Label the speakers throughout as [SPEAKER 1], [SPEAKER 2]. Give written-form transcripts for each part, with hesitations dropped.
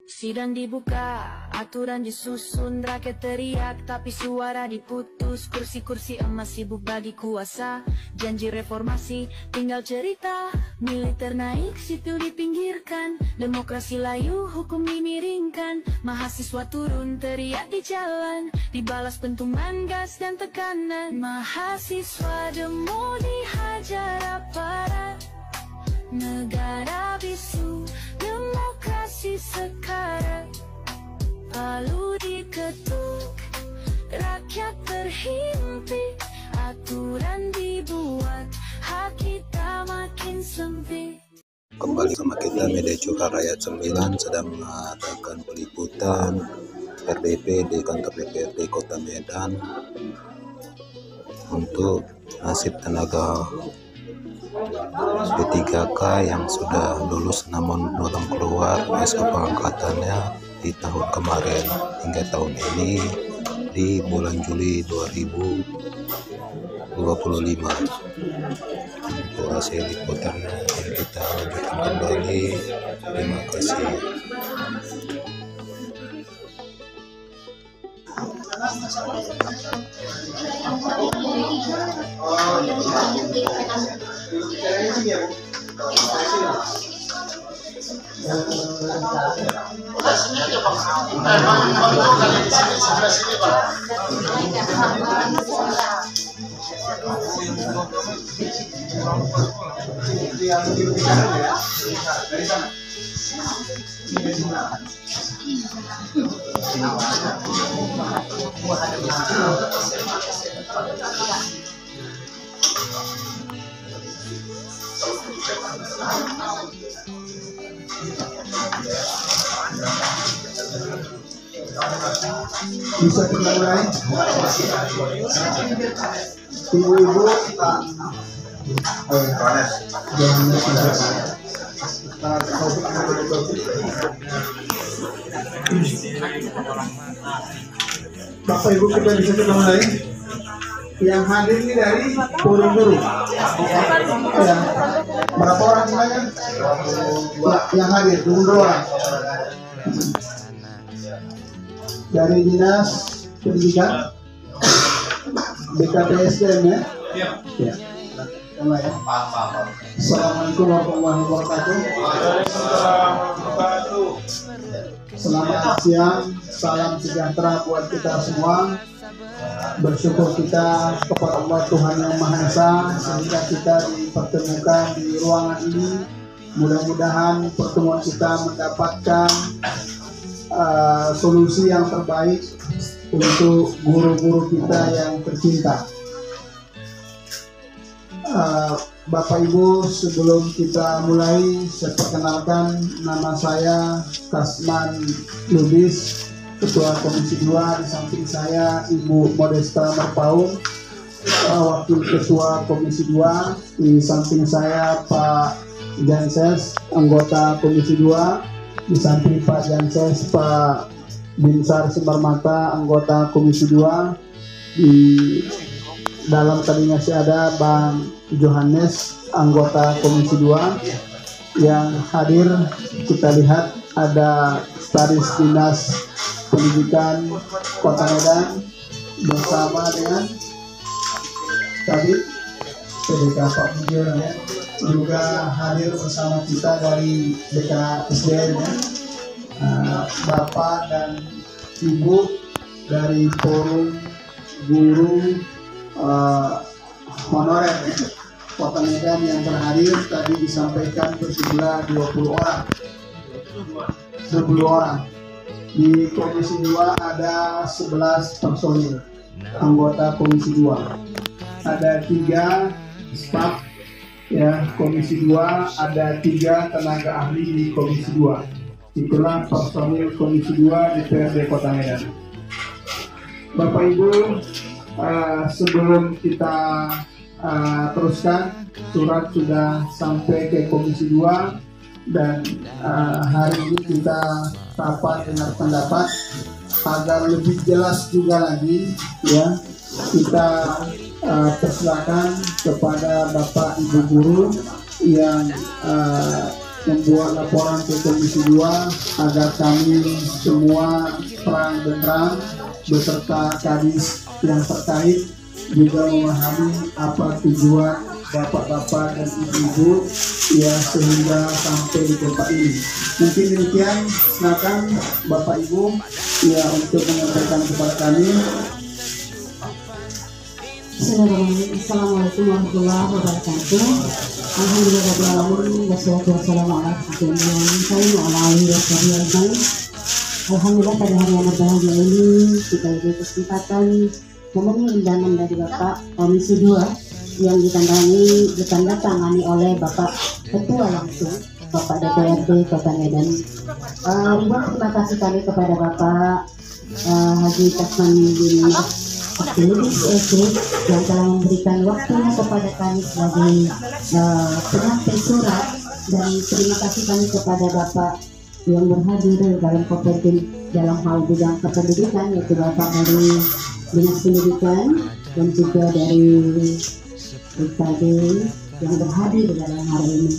[SPEAKER 1] Sidang dibuka, aturan disusun, rakyat teriak tapi suara diputus. Kursi-kursi emas sibuk bagi kuasa, janji reformasi tinggal cerita. Militer naik, sipil dipinggirkan, demokrasi layu, hukum dimiringkan. Mahasiswa turun teriak di jalan, dibalas pentungan gas dan tekanan. Mahasiswa demo dihajar aparat, negara bisu, demokrasi sekarat. Palu diketuk, rakyat terhimpit, aturan dibuat, hak kita makin sempit.
[SPEAKER 2] Kembali sama kita Media Cuka Rakyat 9 sedang mengadakan peliputan RDP di kantor DPRD Kota Medan untuk nasib tenaga P3K yang sudah lulus namun belum keluar SK pengangkatannya di tahun kemarin hingga tahun ini di bulan Juli 2025. Untuk hasil liputannya kita lanjutkan kembali. Terima kasih.
[SPEAKER 3] Bisa kita mulai. Ibu-ibu, Bapak Ibu, kita bisa kita mulai. Yang hadir ini dari Puri Guru. Ya. Berapa orang semuanya? Yang hadir 22 orang. Dari Dinas Pendidikan BKPSDM ya? Ya. Sama ya. Assalamualaikum warahmatullahi wabarakatuh. Selamat siang, salam sejahtera buat kita semua. Bersyukur kita kepada Allah Tuhan Yang Maha Esa sehingga kita dipertemukan di ruangan ini. Mudah-mudahan pertemuan kita mendapatkan solusi yang terbaik untuk guru-guru kita yang tercinta. Bapak Ibu, sebelum kita mulai, saya perkenalkan nama saya Kasman Lubis, Ketua Komisi 2. Di samping saya Ibu Modesta Merpaun, Wakil Ketua Komisi 2. Di samping saya Pak Janses, anggota Komisi 2. Di samping Pak Janses, Pak Binsar Sembarmata, anggota Komisi 2. Di dalam tadinya sih ada Bang Johannes, anggota Komisi 2. Yang hadir kita lihat ada Staris Dinas Pendidikan Kota Medan bersama dengan tadi PDK Pak Mujur ya. Juga hadir bersama kita dari BKSDM ya. Bapak dan Ibu dari Forum Guru Honorer ya, Kota Medan yang terhadir tadi disampaikan berjumlah 20 orang. 20 orang. Di Komisi 2 ada 11 personil anggota Komisi 2. Ada 3 staf ya Komisi 2, ada 3 tenaga ahli di Komisi 2. Itulah personil Komisi 2 DPRD Kota Medan. Bapak Ibu, sebelum kita teruskan, surat sudah sampai ke Komisi 2 dan hari ini kita rapat dengar pendapat agar lebih jelas juga lagi ya. Kita persilakan kepada Bapak Ibu guru yang membuat laporan ke Komisi 2 agar kami semua terang benderang beserta kadis yang terkait juga memahami apa tujuan bapak-bapak dan ibu-ibu ya sehingga sampai di tempat ini. Mungkin demikian, silakan Bapak Ibu ya untuk menyampaikan kepada kami.
[SPEAKER 4] Assalamualaikum warahmatullahi wabarakatuh. Alhamdulillahirobbilalamin wassalatu wassalamu ala rasulillah. Alhamdulillah pada hari yang berbahagia ini kita diberi kesempatan memenuhi undangan dari Bapak Komisi 2 yang ditandatangani oleh Bapak Ketua langsung Bapak DPRD Kota Medan. Ribuan terima kasih kami kepada Bapak Haji Tasman bin Abduludis yang telah memberikan waktunya kepada kami sebagai penyampaian surat, dan terima kasih kami kepada Bapak yang berhadir dalam kompeten dalam hal bidang kependidikan, yaitu Bapak dari Dinas Pendidikan dan juga dari BKD yang berhadir dalam hari ini.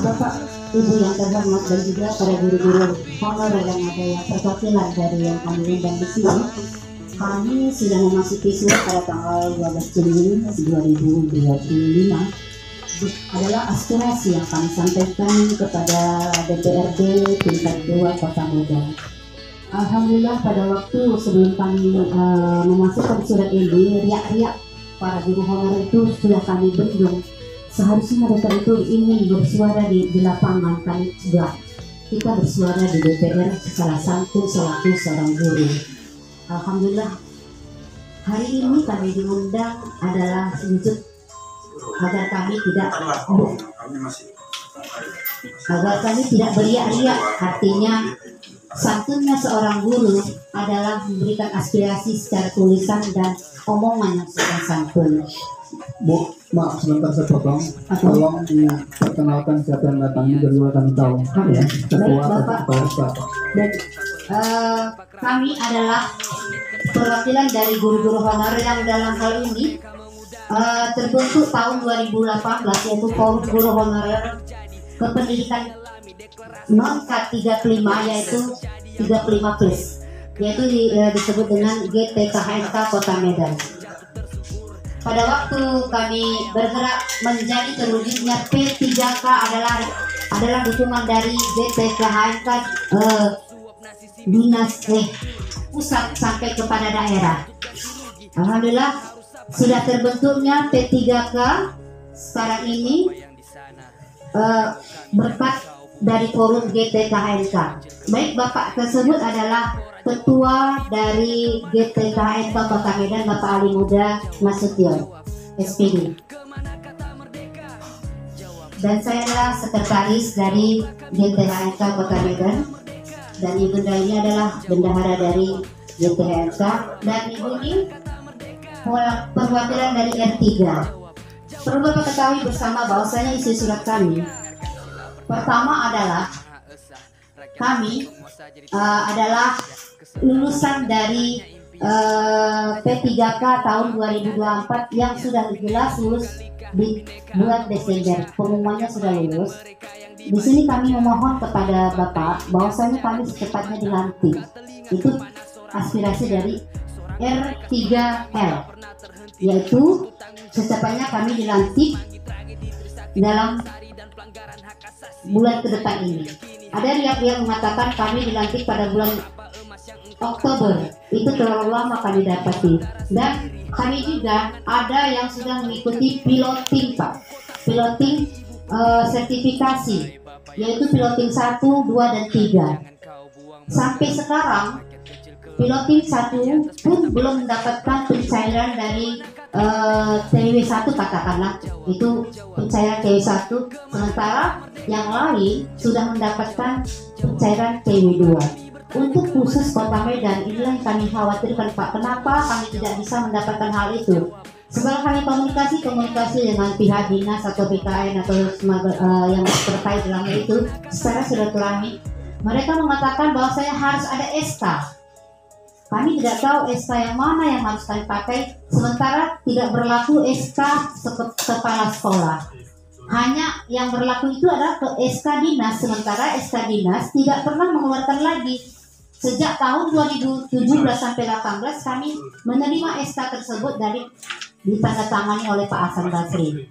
[SPEAKER 4] Bapak Ibu yang terhormat dan juga para guru-guru honor yang ada yang perwakilan dari yang kami undang di sini. Kami sudah memasuki surat pada tanggal 12 Juni 2025 adalah aspirasi yang kami sampaikan kepada DPRD tingkat 2 Kota Medan. Alhamdulillah pada waktu sebelum kami memasukkan surat ini, riak-riak para guru honor itu sudah kami bendung. Seharusnya mereka itu ingin bersuara di lapangan, kami juga kita bersuara di DPR salah satu selaku seorang guru. Alhamdulillah hari ini kami diundang adalah wujud agar kami tidak beriak-riak. Artinya santunnya seorang guru adalah memberikan aspirasi secara tulisan dan omongan yang sudah santun.
[SPEAKER 3] Bu, maaf sebentar saya potong. Tolong diperkenalkan siapa yang datang biar juga kami tahu. Ya, ketua atau kepala staf.
[SPEAKER 4] Dan kami adalah perwakilan dari guru-guru honor yang dalam hal ini terbentuk tahun 2018, yaitu Forum Guru Honorer Kependidikan non K35, yaitu 35 plus, yaitu disebut dengan GTKHNK Kota Medan. Pada waktu kami bergerak menjadi terwujudnya P3K adalah dukungan dari GTKHNK dinas pusat sampai kepada daerah. Alhamdulillah sudah terbentuknya P3K sekarang ini berkat dari forum GTKHNK. Baik, Bapak tersebut adalah Ketua dari GTKHNK Kota Medan, Bapak Ali Muda Nasution, SPD. Dan saya adalah sekretaris dari GTKHNK Kota Medan. Dan Ibu ini adalah bendahara dari GTKHNK. Dan Ibu ini perwakilan dari R3. Perlu Bapak ketahui bersama bahwasanya isi surat kami pertama adalah kami adalah lulusan dari P3K tahun 2024 yang sudah jelas lulus di bulan Desember. Pengumumannya sudah lulus. Di sini kami memohon kepada Bapak bahwasanya kami secepatnya dilantik. Itu aspirasi dari R3L, yaitu secepatnya kami dilantik dalam bulan ke depan ini. Ada riak-riak mengatakan kami dilantik pada bulan Oktober, itu terlalu lama kami dapati. Dan kami juga ada yang sudah mengikuti piloting, Pak, piloting sertifikasi, yaitu piloting 1, 2, dan 3. Sampai sekarang piloting 1 pun belum mendapatkan pencairan dari TW1, katakanlah itu pencairan TW1, sementara yang lain sudah mendapatkan pencairan TW2. Untuk khusus Kota Medan, inilah yang kami khawatirkan, Pak. Kenapa kami tidak bisa mendapatkan hal itu? Setelah kami komunikasi dengan pihak dinas atau BKN atau yang terkait dalam itu secara silaturahmi, mereka mengatakan bahwa saya harus ada SK. Kami tidak tahu SK yang mana yang harus kami pakai, sementara tidak berlaku SK kepala sekolah. Hanya yang berlaku itu adalah ke SK Dinas, sementara SK Dinas tidak pernah mengeluarkan lagi. Sejak tahun 2017 sampai 18 kami menerima SK tersebut dari ditandatangani oleh Pak Hasan Basri.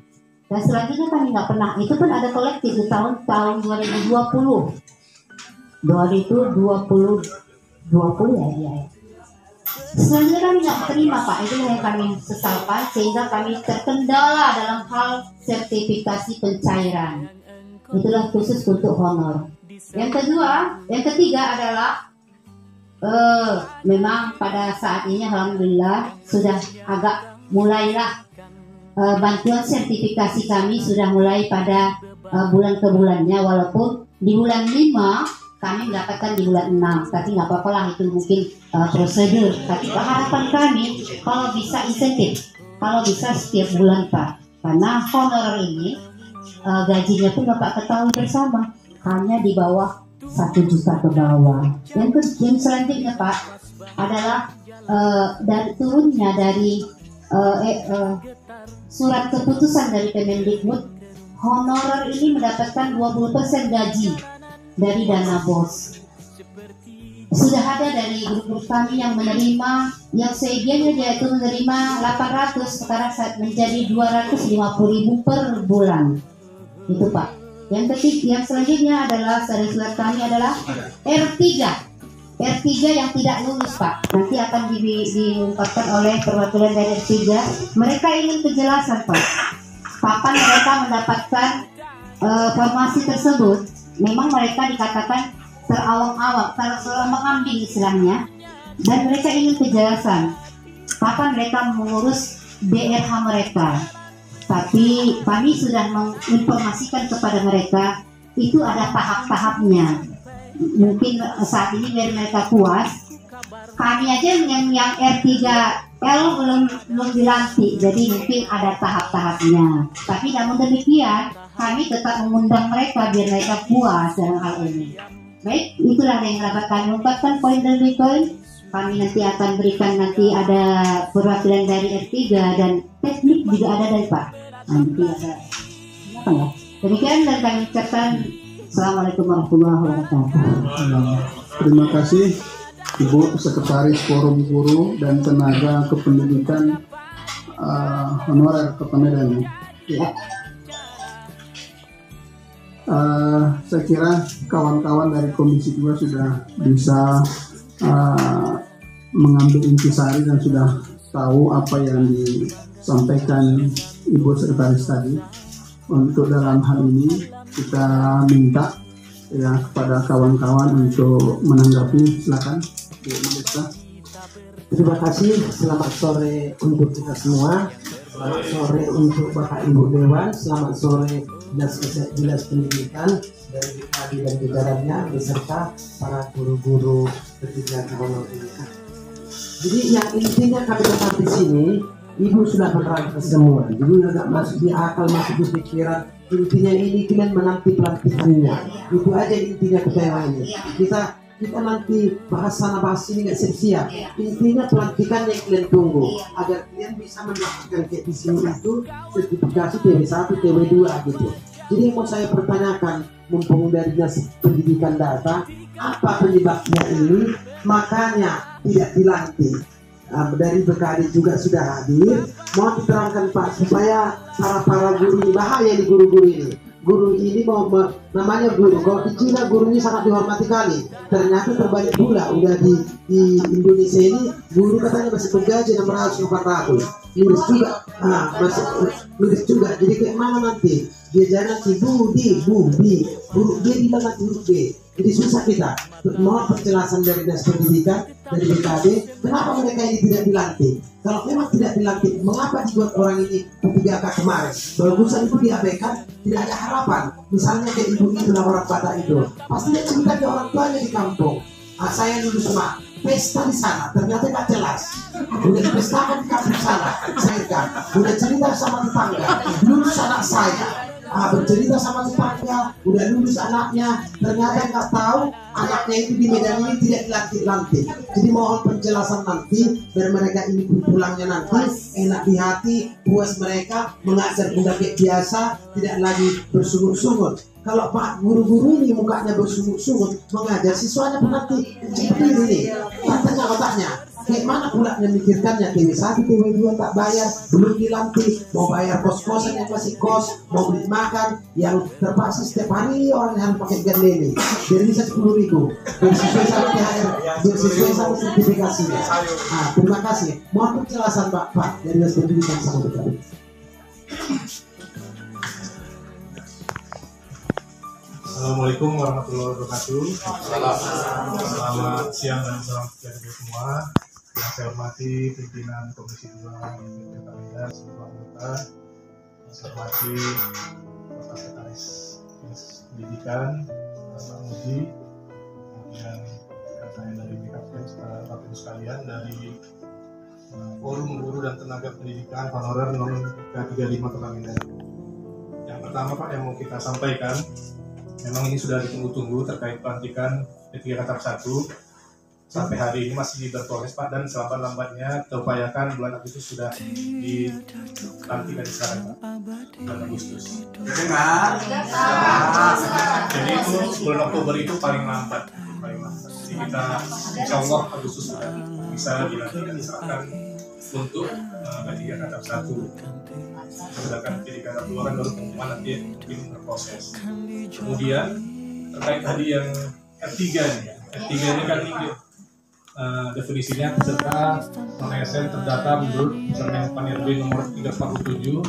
[SPEAKER 4] Dan selanjutnya kami nggak pernah, itu pun ada kolektif di tahun 2020 ya. Selanjutnya kami nggak terima Pak, itu yang kami sesalkan sehingga kami terkendala dalam hal sertifikasi pencairan. Itulah khusus untuk honor. Yang ketiga adalah memang pada saat ini alhamdulillah sudah agak mulailah bantuan sertifikasi kami sudah mulai pada bulan ke bulannya, walaupun di bulan 5 kami mendapatkan di bulan 6, tapi nggak apa-apa lah, itu mungkin prosedur. Tapi harapan kami kalau bisa insentif, kalau bisa setiap bulan Pak, karena honorer ini gajinya pun Bapak ketahui bersama hanya di bawah 1 juta ke bawah. Yang selanjutnya Pak adalah dari turunnya dari surat keputusan dari Kemendikbud, honorer ini mendapatkan 20% gaji dari dana BOS. Sudah ada dari grup-grup kami yang menerima, yang sedianya dia itu menerima 800, sekarang saat menjadi 250.000 per bulan. Itu Pak. Yang selanjutnya adalah surat kami adalah R3 yang tidak lulus Pak. Nanti akan diungkapkan oleh perwakilan dari R3. Mereka ingin kejelasan Pak. Kapan mereka mendapatkan formasi tersebut? Memang mereka dikatakan terawang-awang, terombang-ambing istilahnya, dan mereka ingin kejelasan kapan mereka mengurus DRH mereka. Tapi kami sudah menginformasikan kepada mereka itu ada tahap-tahapnya. Mungkin saat ini biar mereka puas, kami aja yang R3L belum dilantik, jadi mungkin ada tahap-tahapnya. Tapi namun demikian kami tetap mengundang mereka biar mereka puas dalam hal ini. Baik, itulah yang dapat kami ungkapkan poin demi poin. Kami nanti akan berikan, nanti ada perwakilan dari R3 dan teknik juga ada dari Pak. Nanti ada apa ya? Demikian dan kami ucapkan Assalamualaikum warahmatullahi wabarakatuh.
[SPEAKER 3] Terima kasih Ibu Sekretaris Forum Guru dan Tenaga Kependidikan Honorer Kota Medan. Ya. Saya kira kawan-kawan dari Komisi 2 sudah bisa mengambil intisari dan sudah tahu apa yang disampaikan Ibu Sekretaris tadi. Untuk dalam hal ini kita minta ya kepada kawan-kawan untuk menanggapi. Silakan Bu Modesta.
[SPEAKER 5] Terima kasih. Selamat sore untuk kita semua. Selamat sore untuk Bapak Ibu Dewan. Selamat sore Dinas Pendidikan dari BKD dan jajarannya beserta para guru-guru ketiga honor ini. Jadi yang intinya kami tetap di sini, Ibu sudah menerangkan semua. Jadi agak masuk di akal, masuk di pikiran. Intinya ini kalian menanti pelantikannya. Itu aja intinya kita ini. Kita nanti bahas sana bahas sini nggak siap-siap. Intinya pelantikan yang kalian tunggu agar kalian bisa mendapatkan kayak di sini itu sertifikasi TW1, TW2 gitu. Jadi yang mau saya pertanyakan, mumpung dari Dinas Pendidikan data, apa penyebabnya ini? Makanya tidak dilantik. Dari BKD juga sudah hadir. Mau diterangkan Pak supaya para guru ini, bahaya nih guru-guru ini. Guru ini namanya guru. Kalau di Cina guru ini sangat dihormati kali. Ternyata terbalik pula. Udah di Indonesia ini guru katanya masih bergaji 600-400. Nulis juga. Masih nulis juga. Jadi kayak mana nanti? Dia jangan si Budi. Guru dia bilang nanti huruf B. Jadi susah kita. Mohon penjelasan dari Dinas Pendidikan, dari BKD, kenapa mereka ini tidak dilantik? Kalau memang tidak dilantik, mengapa dibuat orang ini P3K kemarin? Bagusan itu diabaikan, tidak ada harapan. Misalnya kayak ibu itu lah orang Batak itu, pasti dia cerita ke orang tuanya di kampung. Saya lulus semua, pesta di sana, ternyata nggak jelas. Udah dipestakan di kampung sana, saya kan. Udah cerita sama tetangga, lulus anak saya. bercerita sama tetangga, udah lulus anaknya, ternyata nggak tahu anaknya itu di Medan ini tidak dilantik-lantik. Jadi mohon penjelasan nanti biar mereka ini pulangnya nanti enak di hati, puas mereka mengajar budak biasa, tidak lagi bersungut-sungut. Kalau Pak guru-guru ini mukanya bersungut-sungut mengajar siswanya pun nanti seperti ini, katanya otaknya. Kayak mana pula memikirkannya, TV1, TV2 tak bayar, belum dilantik, mau bayar kos-kosan yang masih kos, mau beli makan, yang terpaksa setiap hari orang harus pakai gandeng. Jadi bisa 10.000, sesuai sama THR, sesuai sama sertifikasinya. Nah, terima kasih. Mohon penjelasan Pak dari Dinas Pendidikan sama Betawi.
[SPEAKER 6] Assalamualaikum warahmatullahi wabarakatuh. Selamat siang dan salam sejahtera semua. Yang saya hormati pimpinan Komisi 2 Medan seluruh anggota, yang saya hormati Bapak Sekretaris Dinas Pendidikan, Bapak Mudi, kemudian saya dari BKPM, Bapak Ibu sekalian dari Forum Guru dan Tenaga Pendidikan Honorer non K35 Kota Medan. Yang pertama Pak yang mau kita sampaikan, memang ini sudah ditunggu-tunggu terkait pelantikan P3K tahap 1. Sampai hari ini masih berproses Pak, dan selambat-lambatnya terupayakan bulan Agustus sudah dilantik dari sekarang Pak, bulan Agustus. Jadi itu bulan Oktober itu paling lambat. Jadi kita insya Allah Agustus sudah bisa dilantik dan diserahkan untuk P3K tahap 1. Sedangkan P3K tahap 2 kan baru pengumuman nanti mungkin berproses. Kemudian terkait tadi yang F3 nih, F3 ini kan definisinya peserta non-ASN terdata menurut Permen RB nomor 347,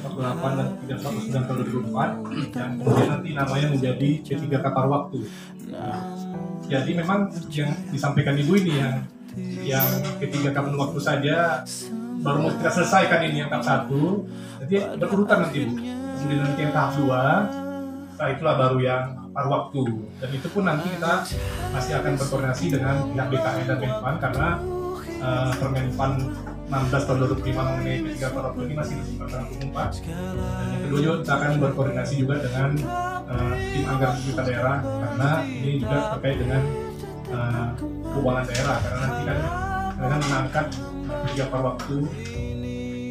[SPEAKER 6] 348 dan 349 tahun 2004 yang kemudian nanti namanya menjadi P3K paruh waktu. Jadi memang yang disampaikan Ibu ini yang P3K paruh waktu saja baru mau kita selesaikan ini yang tahap 1, jadi berurutan nanti Bu. Kemudian nanti yang tahap 2, setelah itulah baru yang paruh waktu, dan itu pun nanti kita masih akan berkoordinasi dengan pihak BKN dan Menpan karena Permenpan 16 tahun 2005 mengenai P3K paruh waktu ini masih diperlukan umum Pak. Dan yang kedua juga kita akan berkoordinasi juga dengan tim anggaran pemerintah daerah karena ini juga terkait dengan keuangan daerah, karena nanti kan mengangkat P3K paruh waktu.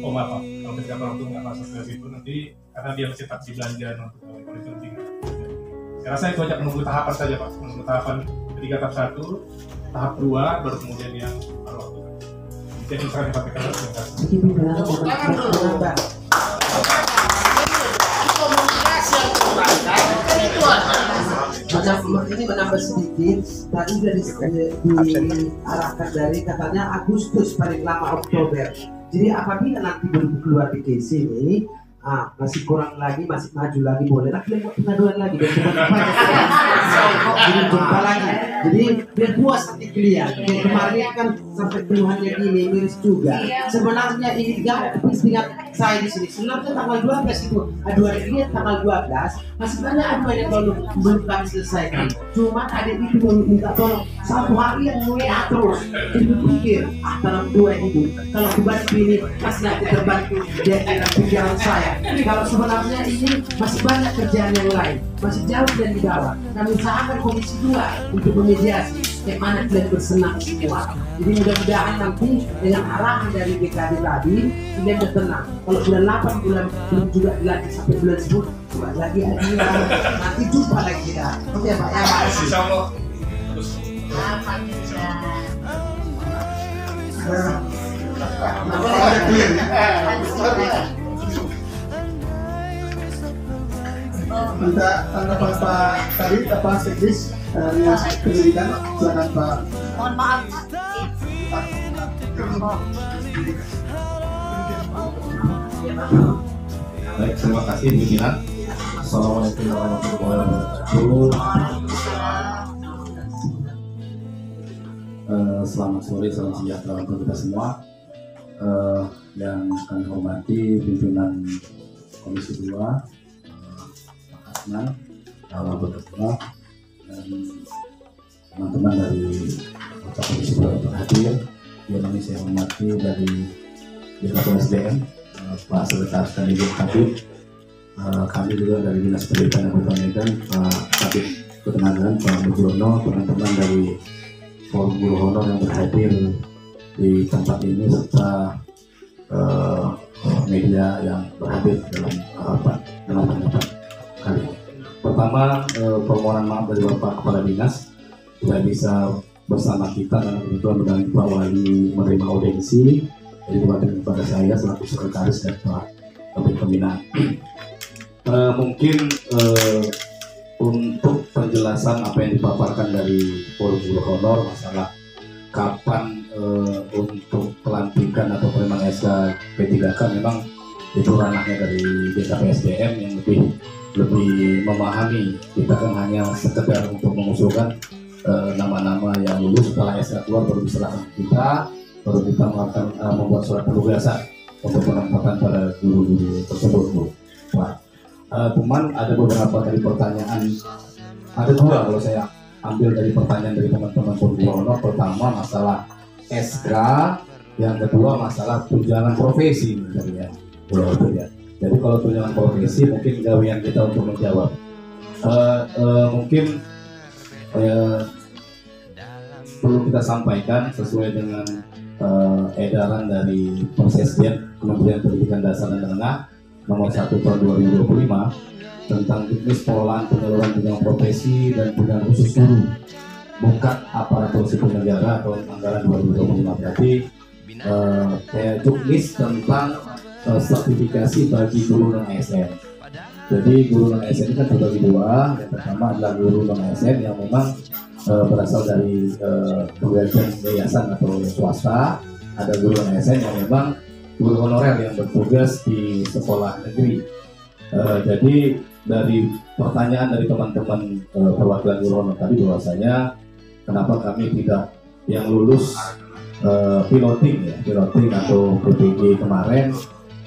[SPEAKER 6] Oh maaf Pak, kalau P3K paruh waktu nggak masuk ke situ nanti karena dia masih tetap dibelanjakan untuk itu tinggal. Saya rasa itu aja, menunggu tahapan saja Pak, menunggu tahapan P3K tahap 1, tahap 2, baru kemudian yang paruh waktu. Jadi misalkan disampaikan
[SPEAKER 5] ini menambah sedikit, tadi diarahkan dari katanya Agustus paling lama Oktober. Jadi apabila nanti baru keluar di KC ini, masih kurang lagi, masih maju lagi, boleh lah kita buat pengaduan lagi dan jadi jumpa lagi. Jadi biar puas nanti kalian. Kayak kemarin kan sampai keluhannya gini miris juga. Sebenarnya ini gak dengan saya di sini. Sebenarnya tanggal 12 itu aduan ini tanggal 12 masih banyak aduan yang belum kami selesaikan. Cuma adik itu minta tolong satu hari yang WA terus. Jadi berpikir dalam 2 itu kalau dibantu ini pasti nanti terbantu dari pikiran saya. Kalau sebenarnya ini masih banyak kerjaan yang lain, masih jauh dan di bawah. Kami usahakan Komisi 2 untuk memediasi bagaimana kalian bersenang semua. Jadi mudah-mudahan nanti dengan arahan dari BKD tadi kalian bertenang. Kalau bulan 8 bulan belum juga dilantik sampai bulan 10 buat lagi hadiah. Nanti jumpa lagi kita. Oke Pak ya Pak.
[SPEAKER 6] Insya Allah.
[SPEAKER 3] Minta tanggapan Pak tadi apa Sekdis Dinas Pendidikan, silakan Pak.
[SPEAKER 4] Mohon maaf.
[SPEAKER 7] Baik, terima kasih pimpinan. Assalamualaikum warahmatullahi wabarakatuh. Selamat sore, salam sejahtera untuk kita semua. Yang kami hormati pimpinan Komisi 2, Allah bekerja dan teman-teman dari Komisi 2 untuk hadir. Yang saya hormati dari BKPSDM, Pak Sekretaris Kandidat Kabit, kami juga dari Dinas Pendidikan dan Kebudayaan, Pak Kabid Ketenagaan, Pak Mujono, teman-teman dari Forum Guru Honor yang berhadir di tempat ini, serta media yang berhadir dalam rapat kali ini. Pertama, permohonan maaf dari Bapak Kepala Dinas tidak bisa bersama kita karena kebetulan dengan Pak Wali menerima audiensi, jadi diwakilkan kepada saya selaku sekretaris dan Pak Kabid Pembinaan. Mungkin untuk penjelasan apa yang dipaparkan dari Forum Guru Honor masalah kapan untuk pelantikan atau penerimaan SK P3K, memang itu ranahnya dari BKPSDM yang lebih memahami. Kita kan hanya sekedar untuk mengusulkan nama-nama yang lulus setelah SK keluar, baru diserahkan kita, baru kita membuat surat penugasan untuk penempatan pada guru-guru tersebut, Bu. Nah, cuman ada beberapa dari pertanyaan, ada dua kalau saya ambil dari pertanyaan dari teman-teman Forum Honor. Pertama masalah SK, yang kedua masalah tunjangan profesi ya. Jadi kalau tunjangan profesi mungkin gawean kita untuk menjawab. Mungkin perlu kita sampaikan sesuai dengan edaran dari Persesdian Kementerian Pendidikan Dasar dan Menengah nomor 1 tahun 2025 tentang teknis pengelolaan penyaluran tunjangan profesi dan tunjangan khusus guru, bukan aparatur sipil negara atau anggaran 2025. Berarti teknis tentang sertifikasi bagi guru non ASN. Jadi guru non ASN ini kan terbagi dua. Yang pertama adalah guru non ASN yang memang berasal dari penggajian yayasan atau swasta. Ada guru non ASN yang memang guru honorer yang bertugas di sekolah negeri. Jadi dari pertanyaan dari teman-teman perwakilan guru honor tadi bahwasanya kenapa kami tidak yang lulus piloting atau PPG kemarin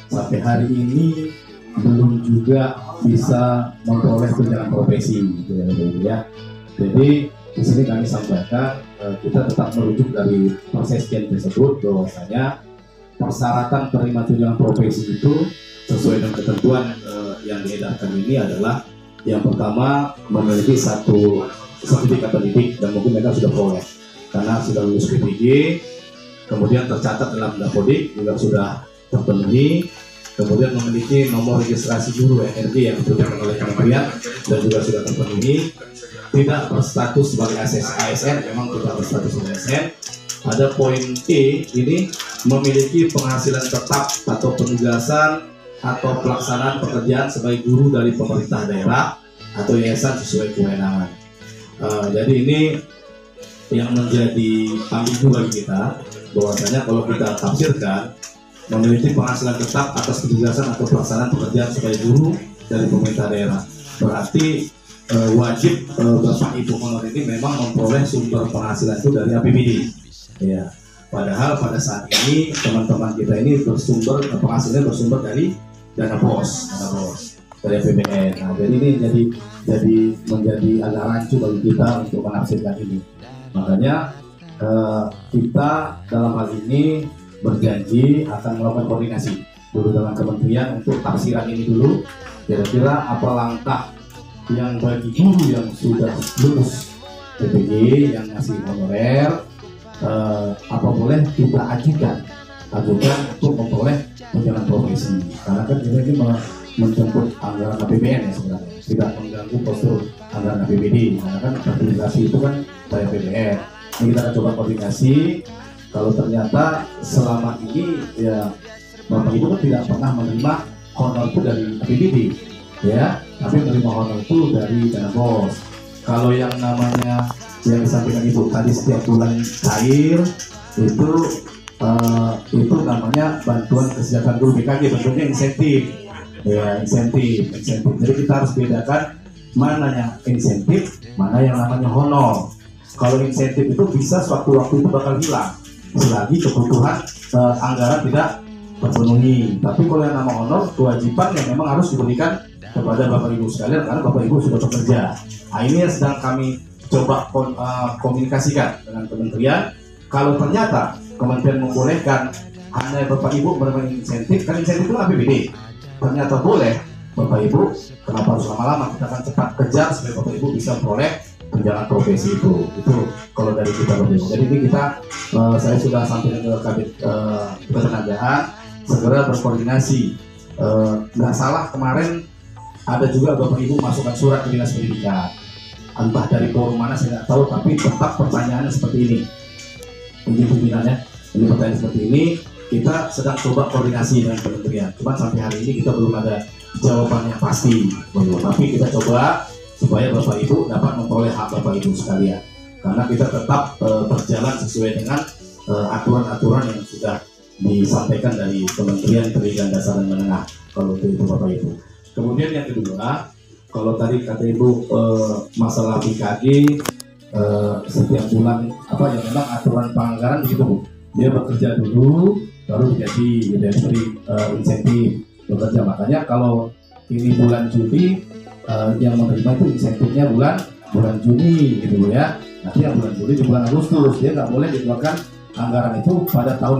[SPEAKER 7] sampai hari ini belum juga bisa memperoleh tunjangan profesi, gitu ya. Jadi di sini kami sampaikan kita tetap merujuk dari Persesdian tersebut bahwasanya persyaratan penerima tunjangan profesi itu sesuai dengan ketentuan yang diedarkan ini adalah yang pertama memiliki satu sertifikat pendidik dan mungkin mereka sudah peroleh karena sudah lulus PPG, kemudian tercatat dalam Dapodik juga sudah terpenuhi, kemudian memiliki nomor registrasi guru NRG yang diberikan oleh kementerian dan juga sudah terpenuhi, tidak berstatus sebagai ASN, memang tidak berstatus sebagai ASN. Ada poin E, ini memiliki penghasilan tetap atau penugasan atau pelaksanaan pekerjaan sebagai guru dari pemerintah daerah atau yayasan sesuai kewenangan. Jadi ini yang menjadi ambigu bagi kita bahwasanya kalau kita tafsirkan memiliki penghasilan tetap atas penugasan atau pelaksanaan pekerjaan sebagai guru dari pemerintah daerah, berarti wajib Bapak Ibu honor ini memang memperoleh sumber penghasilan itu dari APBD. Ya, padahal pada saat ini teman-teman kita ini penghasilannya bersumber dari dana bos dari APBN. Nah, jadi ini menjadi agak rancu bagi kita untuk menafsirkan ini. Makanya kita dalam hal ini berjanji akan melakukan koordinasi dulu dengan kementerian untuk tafsiran ini dulu. Kira-kira apa langkah yang bagi guru yang sudah lulus PPG yang masih honorer, apa boleh kita ajukan untuk memperoleh tunjangan profesi, karena kan kita ini mencakup anggaran APBN ya sebenarnya, tidak mengganggu postur anggaran APBD, karena kan sertifikasi itu kan dari APBN. Ini kita akan coba koordinasi. Kalau ternyata selama ini ya Bapak Ibu kan tidak pernah menerima honor itu dari APBD, ya, tapi menerima honor itu dari dana bos. Kalau yang namanya yang disampaikan Ibu tadi setiap bulan cair itu namanya bantuan kesejahteraan guru BKG, bentuknya insentif, ya insentif. Jadi kita harus bedakan mana yang insentif, mana yang namanya honor. Kalau insentif itu bisa suatu waktu itu bakal hilang selagi kebutuhan anggaran tidak terpenuhi. Tapi kalau yang nama honor, kewajiban yang memang harus diberikan kepada Bapak Ibu sekalian karena Bapak Ibu sudah bekerja. Nah, ini yang sedang kami coba komunikasikan dengan kementerian. Kalau ternyata kementerian membolehkan hanya Bapak Ibu menerima insentif, kan insentif itu APBD. Ternyata boleh, Bapak Ibu, kenapa harus lama-lama? Kita akan cepat kejar supaya Bapak Ibu bisa memperoleh tunjangan profesi itu kalau dari kita Bapak Ibu. Jadi ini kita saya sudah sampaikan ke Kabit Ketenagaan segera berkoordinasi. Nggak salah kemarin ada juga Bapak Ibu masukkan surat ke Dinas Pendidikan, entah dari forum mana saya nggak tahu, tapi tetap pertanyaannya seperti ini. Ini pimpinannya, ini pertanyaan seperti ini. Kita sedang coba koordinasi dengan kementerian, cuma sampai hari ini kita belum ada jawaban yang pasti, tapi kita coba supaya Bapak Ibu dapat memperoleh hak Bapak Ibu sekalian, karena kita tetap berjalan sesuai dengan aturan-aturan yang sudah disampaikan dari Kementerian Pendidikan Dasar dan Menengah kalau itu Bapak Ibu. Kemudian yang kedua, kalau tadi kata Ibu masalah BKG setiap bulan apa yang memang aturan penganggaran begitu Bu, dia bekerja dulu baru digaji, diberi insentif bekerja. Makanya kalau ini bulan Juli yang menerima itu insentifnya bulan Juni gitu Bu ya. Nanti yang bulan Juli di bulan Agustus dia nggak boleh dikeluarkan anggaran itu pada tahun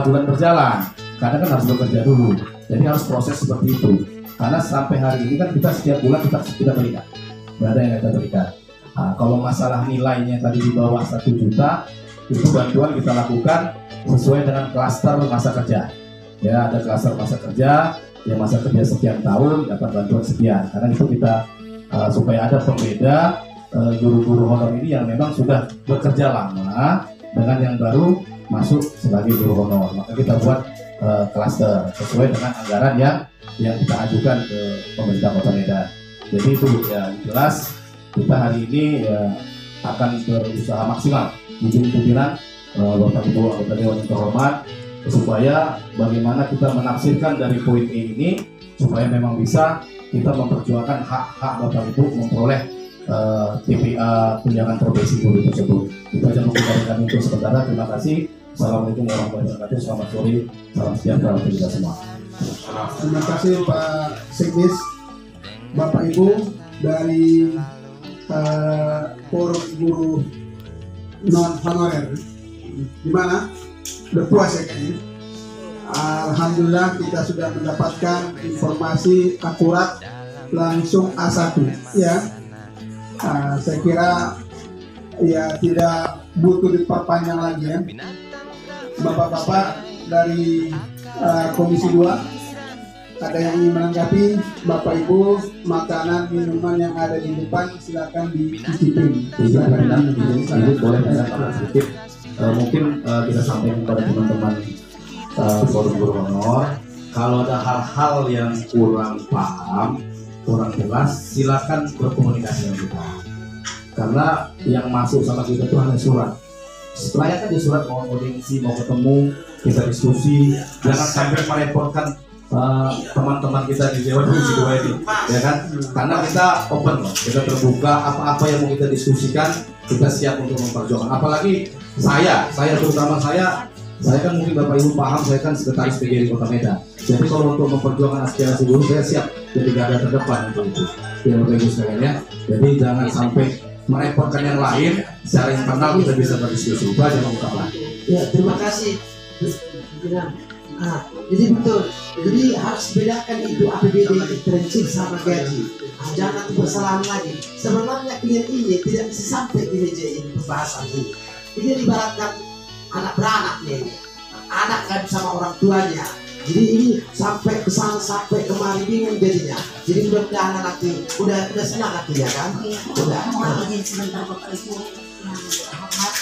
[SPEAKER 7] bulan berjalan, karena kan harus bekerja dulu. Jadi harus proses seperti itu. Karena sampai hari ini kan kita setiap bulan kita berikan, berada yang kita berikan. Nah, kalau masalah nilainya tadi di bawah 1 juta, itu bantuan kita lakukan sesuai dengan klaster masa kerja. Ya, ada klaster masa kerja, yang masa kerja sekian tahun dapat bantuan sekian. Karena itu kita supaya ada pembeda guru-guru honor ini yang memang sudah bekerja lama dengan yang baru masuk sebagai guru honor. Maka kita buat klaster sesuai dengan anggaran yang kita ajukan ke pemerintah Kota Medan. Jadi itu ya jelas kita hari ini ya, akan berusaha maksimal izin pimpinan Bapak Ibu anggota Dewan yang terhormat, supaya bagaimana kita menafsirkan dari poin ini supaya memang bisa kita memperjuangkan hak-hak Bapak Ibu memperoleh TPA tunjangan profesi guru tersebut. Itu aja mungkin dari kami untuk sementara. Terima kasih. Assalamualaikum warahmatullahi wabarakatuh. Selamat sore, salam sejahtera untuk kita semua.
[SPEAKER 3] Terima kasih Pak Sekdes. Bapak Ibu dari forum guru non honorer, gimana? Udah puas ya kayaknya? Alhamdulillah kita sudah mendapatkan informasi akurat langsung A1 ya. Saya kira ya tidak butuh diperpanjang lagi ya. Bapak-bapak dari Komisi 2 ada yang ingin menanggapi? Bapak Ibu, makanan minuman yang ada di depan silakan dicicipin.
[SPEAKER 7] Ini boleh saya sedikit. Mungkin kita sampaikan kepada teman-teman forum guru honor, kalau ada hal-hal yang kurang paham, kurang jelas, silakan berkomunikasi dengan kita. Karena yang masuk sama kita itu hanya surat. Setelahnya kan di surat mau audiensi, mau ketemu, kita diskusi, jangan sampai merepotkan teman-teman kita di Dewan Komisi 2 ini, ya kan? Karena kita open, kita terbuka, apa-apa yang mau kita diskusikan, kita siap untuk memperjuangkan. Apalagi saya terutama saya kan mungkin Bapak Ibu paham, saya kan sekretaris PGRI Kota Medan. Jadi kalau untuk memperjuangkan aspirasi guru, saya siap jadi garda terdepan untuk itu. Ya Bapak Ibu sekalian ya. Jadi jangan sampai merepotkan yang lain, secara internal kita bisa berdiskusi. Itu aja mengungkapkan.
[SPEAKER 5] Ya, terima kasih. Jadi betul. Jadi harus bedakan itu APBD intensif sama gaji. Jangan nanti bersalah lagi. Sebenarnya klien ini tidak bisa sampai di meja ini pembahasan ini. Ini ibaratkan anak beranak nih. Anak kan sama orang tuanya. Jadi ini sampai ke sana sampai kemari bingung jadinya. Jadi mudah-mudahan nanti udah senang hatinya kan? Udah.
[SPEAKER 4] Mohon izin sebentar Bapak Ibu yang hormat.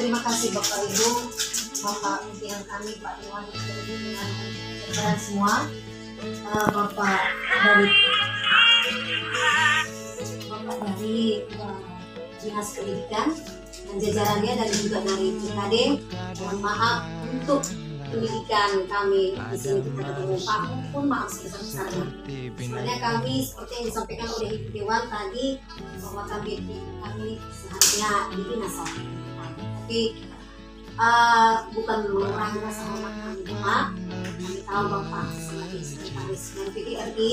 [SPEAKER 4] Terima kasih Bapak Ibu, Bapak pimpinan kami, Pak Dewan dengan jajaran semua, Bapak dari Dinas Pendidikan dan jajarannya, dan juga dari PKD. Mohon maaf untuk pendidikan kami di sini kita ketemu Pak, pun maaf sebesar-besarnya. Sebenarnya kami seperti yang disampaikan oleh Ibu Dewan tadi, bahwa kami seharusnya di dinas, tapi bukan mengurangi rasa hormat kami. Kami tahu Bapak sebagai sekretaris dari PGRI,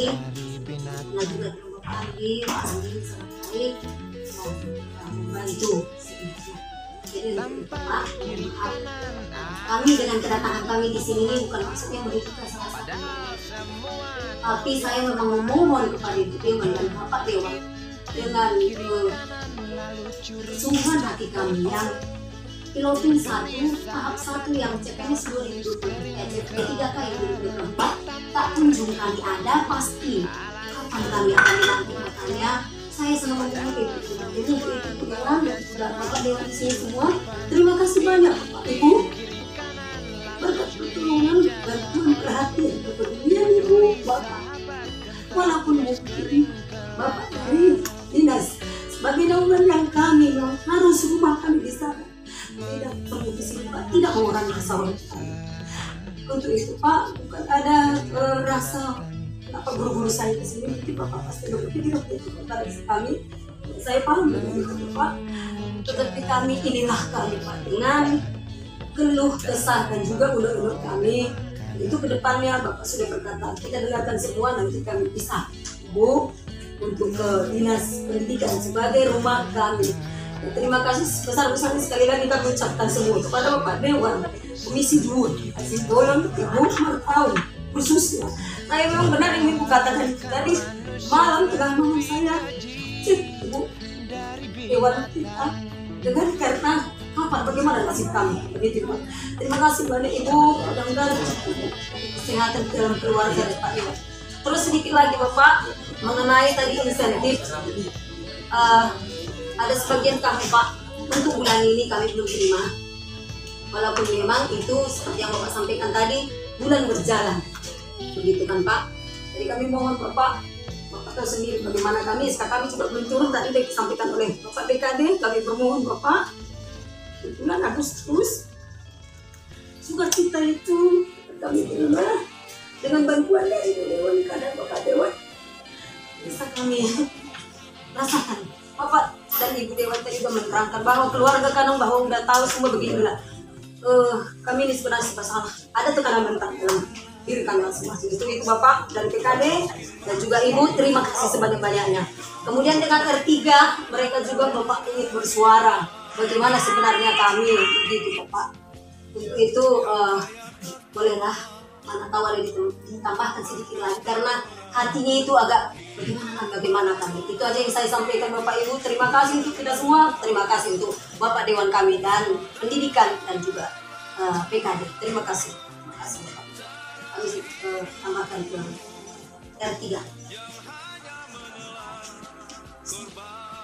[SPEAKER 4] dan juga dengan Bapak Andi, Pak Andi sangat baik dan membantu sebenarnya. Jadi Pak, maaf, kami dengan kedatangan kami di sini bukan maksudnya memberikan salah satu Tapi saya memang memohon kepada Ibu Dewan dan Bapak Dewan dengan kesungguhan hati kami yang piloting 1, tahap 1 yang CPNS 2020, CP 3K yang 2024 tak kunjung kami ada, pasti kapan kami akan dilantik. Makanya saya selalu memohon Ibu Dewan dan Bapak Dewan di sini semua, terima kasih banyak Bapak Ibu berkat pertolongan, bantuan, perhatian, kepedulian Ibu Bapak. Walaupun mungkin Bapak dari dinas sebagai daunan yang kami yang harus rumah kami di sana tidak perlu kesini Pak, tidak mau orang rasa untuk itu Pak, bukan ada rasa apa guru-guru saya kesini, nanti Bapak pasti berpikir itu kepada kami. Saya paham itu Pak, tetapi kami inilah kami Pak, dengan keluh kesah dan juga ulur-ulur kami itu kedepannya Bapak sudah berkata kita dengarkan semua, nanti kami pisah Bu untuk ke dinas pendidikan sebagai rumah kami. Dan terima kasih besar-besarnya sekali lagi kami ucapkan semua kepada Bapak Dewan Komisi 2 kasih tolong Ibu Martawi khususnya. Saya memang benar ingin katakan tadi malam tengah malam saya Ibu Dewan kita dengan karena apa bagaimana nasib kami begitu Pak. Terima kasih banyak Ibu, mudah-mudahan kesehatan dalam keluarga Pak Dewan. Terus sedikit lagi Bapak mengenai tadi insentif, ada sebagian kami Pak untuk bulan ini kami belum terima, walaupun memang itu seperti yang Bapak sampaikan tadi bulan berjalan begitu kan Pak. Jadi kami mohon Bapak tahu sendiri bagaimana kami, sekarang kami juga belum turun tadi disampaikan oleh Bapak BKD. Kami bermohon Bapak bulan Agustus sukacita itu kami terima dengan bantuan dari Dewan dan Bapak Dewan bisa kami rasakan. Bapak dan Ibu Dewan tadi juga menerangkan bahwa keluarga Kanong bahwa udah tahu semua beginilah. Kami ini sebenarnya masalah ada tekanan mental dalam diri kami masing-masing. Itu Bapak dan PKD dan juga Ibu, terima kasih sebanyak-banyaknya. Kemudian dengan R3 mereka juga Bapak ingin bersuara bagaimana sebenarnya kami gitu Bapak. Untuk itu bolehlah mana tahu ada ditambahkan sedikit lagi karena hatinya itu agak bagaimana kami. Itu aja yang saya sampaikan Bapak Ibu. Terima kasih untuk kita semua. Terima kasih untuk Bapak Dewan kami dan pendidikan dan juga PKD. Terima kasih. Terima kasih Bapak. Kami tambahkan ke R3.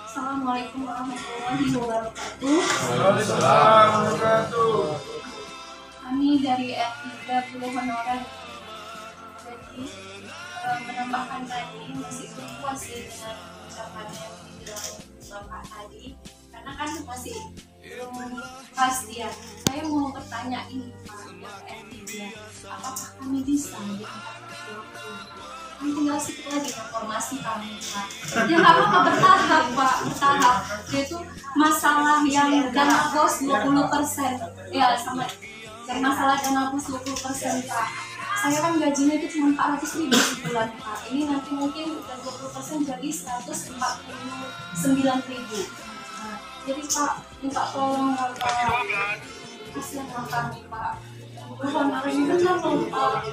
[SPEAKER 8] Assalamualaikum warahmatullahi wabarakatuh.
[SPEAKER 6] Waalaikumsalam wabarakatuh.
[SPEAKER 8] Kami dari R3 Bulu Honorer. Jadi menambahkan tadi masih belum puas sih dengan ucapan yang dibilang Bapak tadi, karena kan masih belum pasti ya. Saya mau bertanya ini Pak, yang R3, apakah kami bisa diangkat ke 20? Kan tinggal sedikit lagi informasi kami Pak. Ya nggak apa-apa, bertahap Pak, bertahap. Yaitu masalah yang dana bos 20%, ya sama dari masalah dana bos 20% Pak. Saya kan gajinya itu cuma 400.000 sebulan Pak. Ini nanti mungkin 20% jadi 149.000. Nah, jadi Pak minta tolong Bapak, kasihan kami Pak. Bukan hari ini benar loh Pak.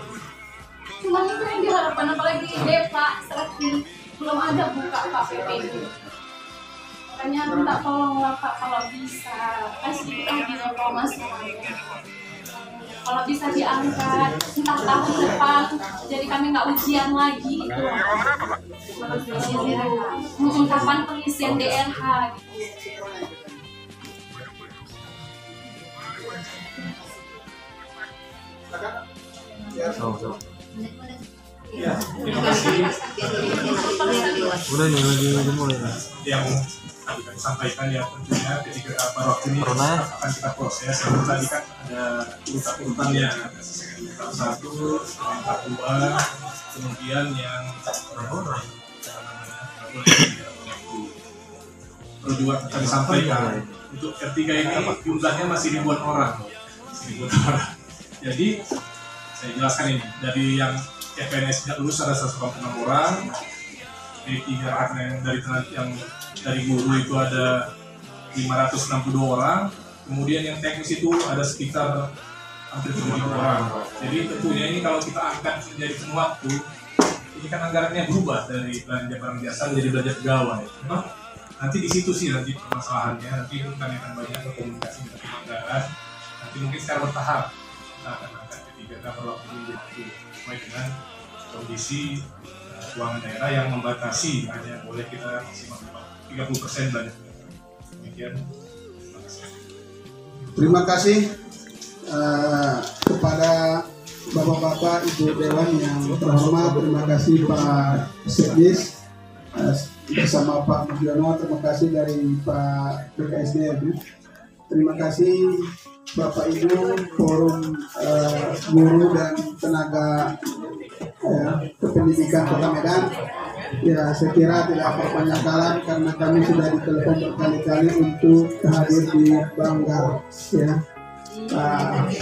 [SPEAKER 8] Cuma itu yang diharapkan, apalagi Pak seperti belum ada buka Pak PPD. Makanya minta tolong Pak kalau bisa kasih sedikit lagi informasi. Kalau bisa diangkat entah tahun depan, jadi kami nggak ujian lagi gitu. Kapan pengisian DRH gitu.
[SPEAKER 6] Ya, terima kasih.
[SPEAKER 2] Udah nih lagi mulai.
[SPEAKER 6] Yang tadi kami sampaikan ya tentunya ketika pada waktu ini akan kita proses. Yang tadi kan ada urutan-urutannya. Tahap 1, tahap 2, kemudian yang perlu juga kami sampaikan untuk R3 ini jumlahnya masih ribuan orang. Jadi saya jelaskan ini dari yang FNS tidak lulus ada 186 orang, D3 yang dari guru itu ada 562 orang, kemudian yang teknis itu ada sekitar hampir 70 orang. Jadi tentunya ini kalau kita angkat menjadi semua waktu ini kan anggarannya berubah dari belanja barang jasa menjadi belanja pegawai. Memang nanti di situ sih nanti permasalahannya, nanti kami akan banyak berkomunikasi dengan tim anggaran, nanti mungkin secara bertahap kita akan angkat ketiga tahap waktu menjadi sesuai dengan kondisi keuangan daerah yang membatasi hanya boleh kita maksimal 30% belanja. Demikian.
[SPEAKER 3] Terima kasih kepada Bapak-bapak, Ibu Dewan yang terhormat. Terima kasih Pak Sekdis bersama Pak Mujiono. Terima kasih dari Pak BKSDM. Terima kasih Bapak Ibu Forum Guru dan Tenaga Kependidikan Kota Medan. Ya, saya kira tidak perpanjang karena kami sudah ditelepon berkali-kali untuk hadir di Banggar. Ya,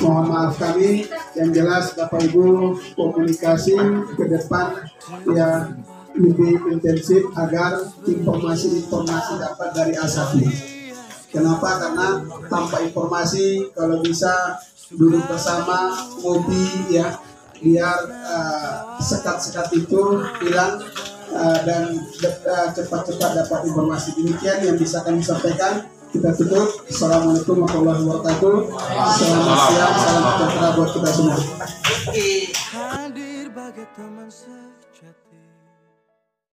[SPEAKER 3] mohon maaf kami. Yang jelas Bapak Ibu komunikasi ke depan ya lebih intensif agar informasi-informasi dapat dari Asapi. Kenapa? Karena tanpa informasi kalau bisa duduk bersama ngopi ya, biar sekat-sekat itu hilang. Dan cepat-cepat dapat informasi. Demikian yang bisa kami sampaikan. Kita tutup. Assalamualaikum warahmatullahi wabarakatuh. Selamat siang, salam sejahtera buat kita semua.
[SPEAKER 9] Hadir bagai teman sejati.